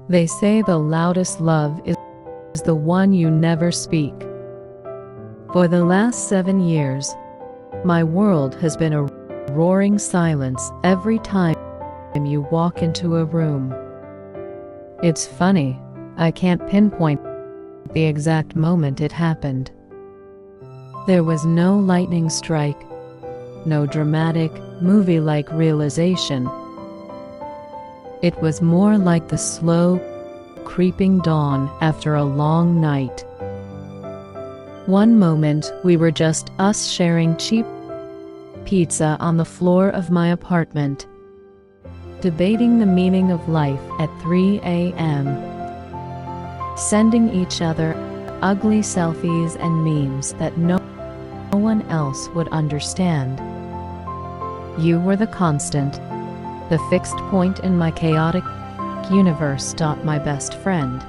They say the loudest love is the one you never speak. For the last 7 years, my world has been a roaring silence every time you walk into a room. It's funny, I can't pinpoint the exact moment it happened. There was no lightning strike, no dramatic, movie-like realization. It was more like the slow, creeping dawn after a long night. One moment we were just us sharing cheap pizza on the floor of my apartment, debating the meaning of life at 3 a.m., sending each other ugly selfies and memes that no one else would understand. You were the constant, the fixed point in my chaotic universe. My best friend.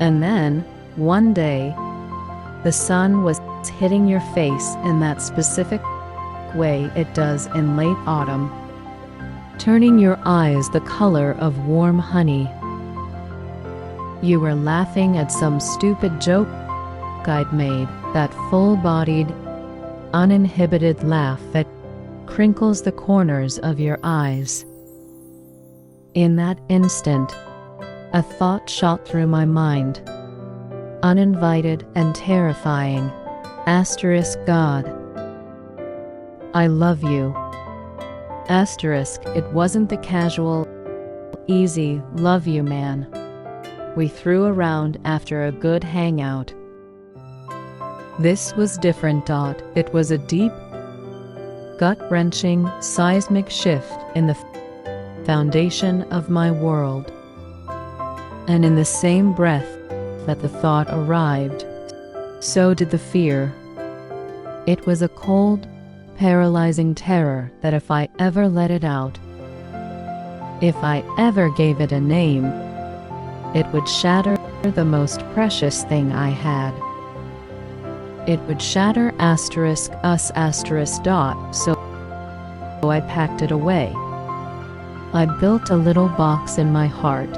And then, one day, the sun was hitting your face in that specific way it does in late autumn, turning your eyes the color of warm honey. You were laughing at some stupid joke I'd made, that full-bodied, uninhibited laugh that crinkles the corners of your eyes. In that instant, a thought shot through my mind, uninvited and terrifying. God, I love you. It wasn't the casual, easy love you man we threw around after a good hangout. This was different. It was a deep, gut-wrenching, seismic shift in the foundation of my world. And in the same breath that the thought arrived, so did the fear. It was a cold, paralyzing terror that if I ever let it out, if I ever gave it a name, it would shatter the most precious thing I had. It would shatter us. So I packed it away. I built a little box in my heart,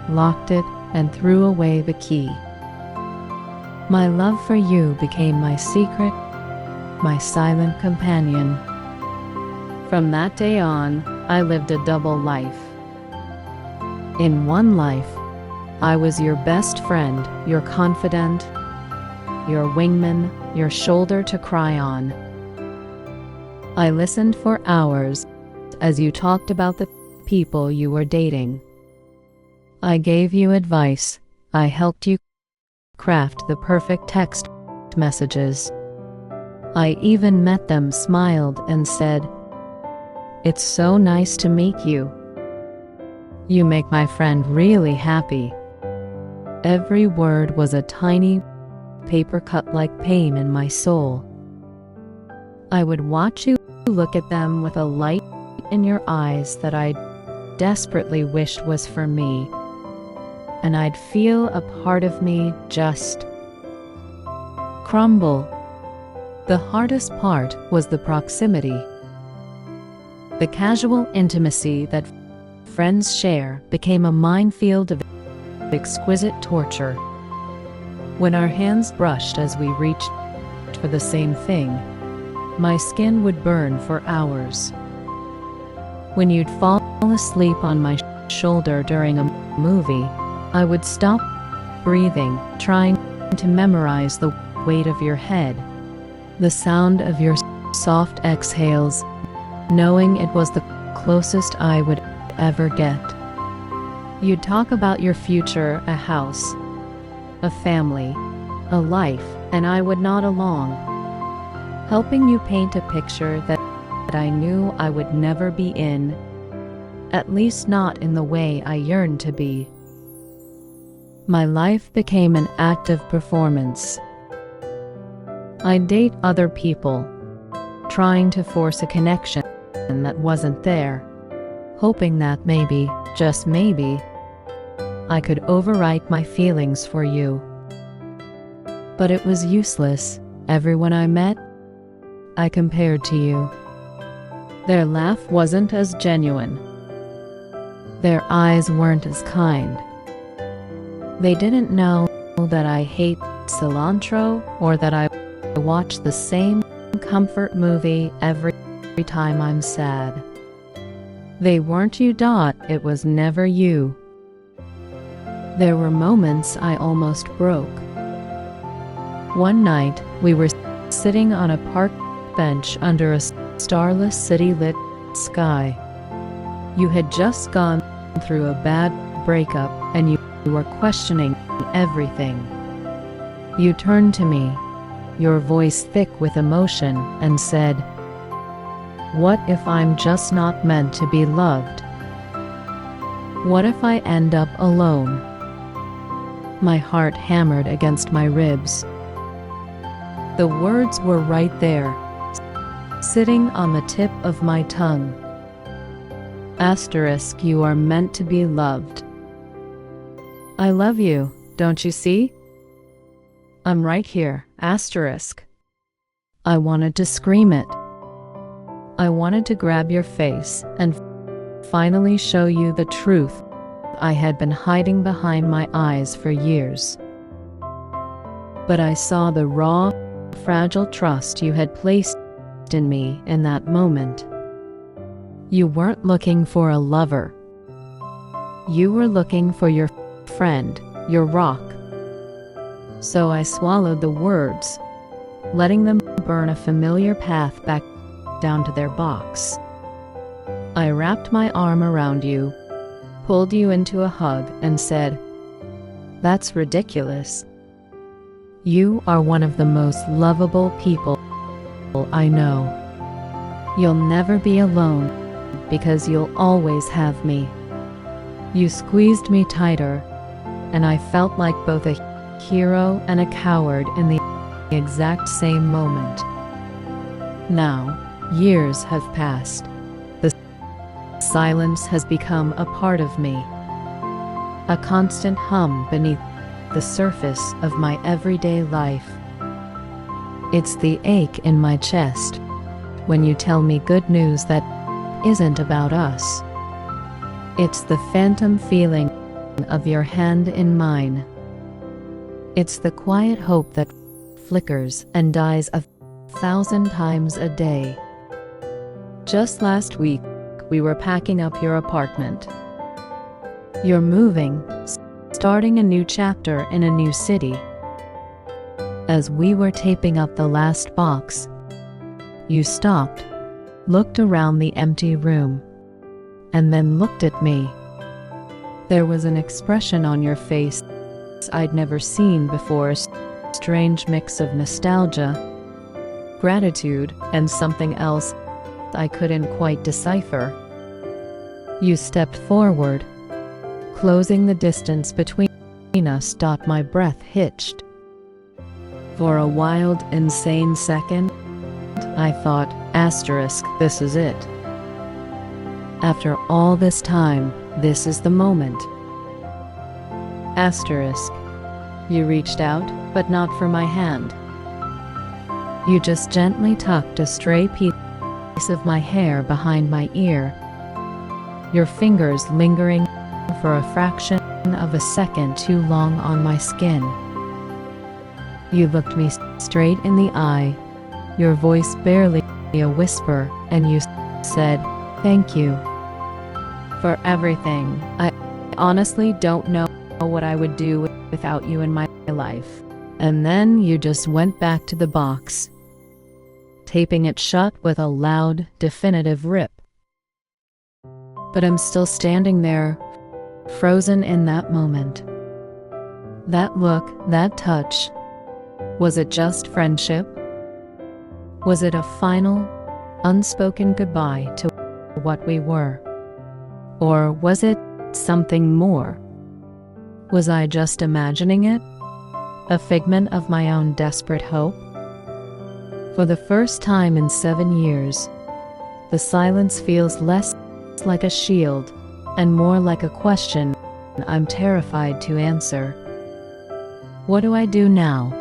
locked it, and threw away the key. My love for you became my secret, my silent companion. From that day on, I lived a double life. In one life, I was your best friend, your confidant, your wingman, your shoulder to cry on. I listened for hours as you talked about the people you were dating. I gave you advice. I helped you craft the perfect text messages. I even met them, smiled, and said, "It's so nice to meet you. You make my friend really happy." Every word was a tiny, paper-cut-like pain in my soul. I would watch you look at them with a light in your eyes that I desperately wished was for me, and I'd feel a part of me just crumble. The hardest part was the proximity. The casual intimacy that friends share became a minefield of exquisite torture. When our hands brushed as we reached for the same thing, my skin would burn for hours. When you'd fall asleep on my shoulder during a movie, I would stop breathing, trying to memorize the weight of your head, the sound of your soft exhales, knowing it was the closest I would ever get. You'd talk about your future, a house, a family, a life, and I would nod along, helping you paint a picture that I knew I would never be in, at least not in the way I yearned to be. My life became an active performance. I'd date other people, trying to force a connection that wasn't there, hoping that maybe, just maybe, I could overwrite my feelings for you. But it was useless. Everyone I met, I compared to you. Their laugh wasn't as genuine. Their eyes weren't as kind. They didn't know that I hate cilantro or that I watch the same comfort movie every time I'm sad. They weren't you. It was never you. There were moments I almost broke. One night, we were sitting on a park bench under a starless city-lit sky. You had just gone through a bad breakup and you were questioning everything. You turned to me, your voice thick with emotion, and said, "What if I'm just not meant to be loved? What if I end up alone?" My heart hammered against my ribs. The words were right there, sitting on the tip of my tongue. Asterisk, you are meant to be loved. I love you, don't you see? I'm right here, asterisk. I wanted to scream it. I wanted to grab your face and finally show you the truth I had been hiding behind my eyes for years. But I saw the raw, fragile trust you had placed in me in that moment. You weren't looking for a lover. You were looking for your friend, your rock. So I swallowed the words, letting them burn a familiar path back down to their box. I wrapped my arm around you, pulled you into a hug, and said, "That's ridiculous. You are one of the most lovable people I know. You'll never be alone because you'll always have me." You squeezed me tighter, and I felt like both a hero and a coward in the exact same moment. Now, years have passed. The silence has become a part of me, a constant hum beneath the surface of my everyday life. It's the ache in my chest when you tell me good news that isn't about us. It's the phantom feeling of your hand in mine. It's the quiet hope that flickers and dies 1,000 times a day. Just last week, we were packing up your apartment. You're moving, starting a new chapter in a new city. As we were taping up the last box, you stopped, looked around the empty room, and then looked at me. There was an expression on your face I'd never seen before, a strange mix of nostalgia, gratitude, and something else I couldn't quite decipher. You stepped forward, closing the distance between us. My breath hitched. For a wild, insane second, I thought, asterisk, this is it. After all this time, this is the moment. Asterisk. You reached out, but not for my hand. You just gently tucked a stray piece of my hair behind my ear, your fingers lingering for a fraction of a second too long on my skin. You looked me straight in the eye, your voice barely a whisper, and you said, "Thank you for everything. I honestly don't know what I would do without you in my life." And then you just went back to the box, taping it shut with a loud, definitive rip. But I'm still standing there, frozen in that moment. That look, that touch. Was it just friendship? Was it a final, unspoken goodbye to what we were? Or was it something more? Was I just imagining it? A figment of my own desperate hope? For the first time in 7 years, the silence feels less like a shield and more like a question I'm terrified to answer. What do I do now?